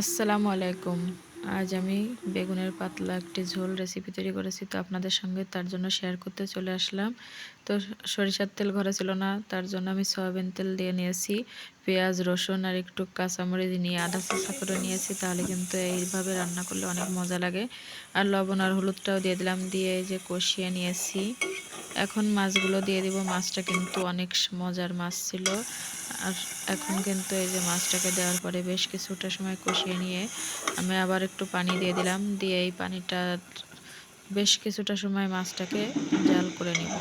আসসালামু আলাইকুম। আজ আমি বেগুনের পাতলা একটি ঝোল রেসিপি তৈরি করেছি। তো আপনাদের সঙ্গে তার জন্য শেয়ার করতে চলে আসলাম। তো সরিষার তেল ঘরে ছিল না, তার জন্য আমি সয়াবিন তেল দিয়ে নিয়েছি। পেঁয়াজ, রসুন আর একটু কাঁচামরিচ নিয়ে আধা চা করে নিয়েছি। তাহলে কিন্তু এইভাবে রান্না করলে অনেক মজা লাগে। আর লবণ আর হলুদটাও দিয়ে দিলাম, দিয়ে এই যে কষিয়ে নিয়েছি। এখন মাছগুলো দিয়ে দিব। মাছটা কিন্তু অনেক মজার মাছ ছিল। আর এখন কিন্তু এই যে মাছটাকে দেওয়ার পরে বেশ কিছুটা সময় কষিয়ে নিয়ে আমি আবার একটু পানি দিয়ে দিলাম, দিয়ে এই পানিটা বেশ কিছুটা সময় মাছটাকে জাল করে নিব।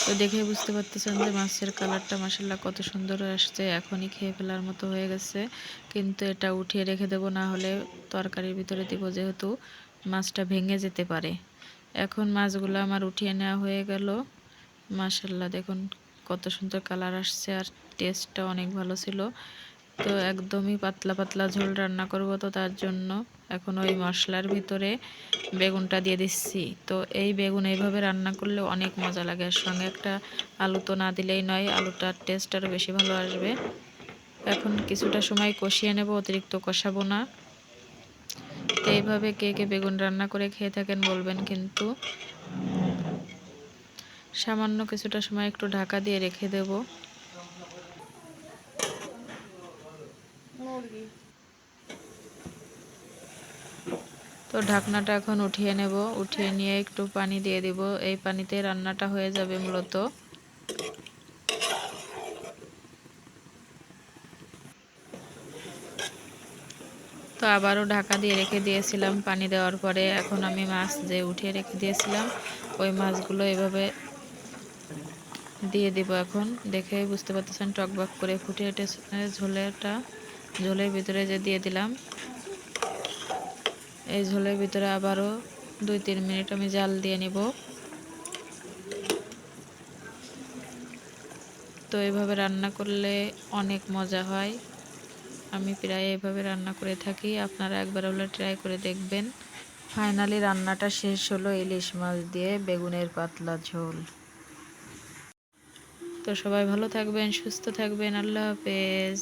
তো দেখে বুঝতে পারতেছেন যে মাছের কালারটা মাশাআল্লাহ কত সুন্দর আসছে। এখনই খেয়ে ফেলার মতো হয়ে গেছে, কিন্তু এটা উঠিয়ে রেখে দেব, না হলে তরকারির ভিতরে দিব, যেহেতু মাছটা ভেঙে যেতে পারে। এখন মাছগুলো আমার উঠিয়ে নেওয়া হয়ে গেল। মাশাআল্লাহ দেখুন কত সুন্দর কালার আসছে, আর টেস্টটা অনেক ভালো ছিল। তো একদমই পাতলা পাতলা ঝোল রান্না করব, তো তার জন্য এখন ওই মশলার ভিতরে বেগুনটা দিয়ে দিচ্ছি। তো এই বেগুন এইভাবে রান্না করলে অনেক মজা লাগে, আর সঙ্গে একটা আলু তো না দিলেই নয়, আলুটার টেস্ট আরও বেশি ভালো আসবে। এখন কিছুটা সময় কষিয়ে নেব, অতিরিক্ত কষাবো না। তো এইভাবে কে কে বেগুন রান্না করে খেয়ে থাকেন বলবেন কিন্তু। সামান্য কিছুটা সময় একটু ঢাকা দিয়ে রেখে দেব। তো ঢাকনাটা এখন উঠিয়ে নেব, উঠিয়ে নিয়ে একটু পানি দিয়ে দিব। এই পানিতে রান্নাটা হয়ে যাবে মূলত। তো আবারও ঢাকা দিয়ে রেখে দিয়েছিলাম পানি দেওয়ার পরে। এখন আমি মাছ যে উঠিয়ে রেখে দিয়েছিলাম ওই মাছগুলো এভাবে দিয়ে দিব। এখন দেখে বুঝতে পারতেছেন টকবক করে ফুটে উঠেছে ঝোলের ভিতরে যে দিয়ে দিলাম। এই ঝোলের ভিতরে আবারও 2-3 মিনিট আমি জাল দিয়ে নিব। তো এইভাবে রান্না করলে অনেক মজা হয়। আমি প্রায় এইভাবে রান্না করে থাকি, আপনারা একবার হলে ট্রাই করে দেখবেন। ফাইনালি রান্নাটা শেষ হলো ইলিশ মাছ দিয়ে বেগুনের পাতলা ঝোল। তো সবাই ভালো থাকবেন, সুস্থ থাকবেন। আল্লাহ হাফেজ।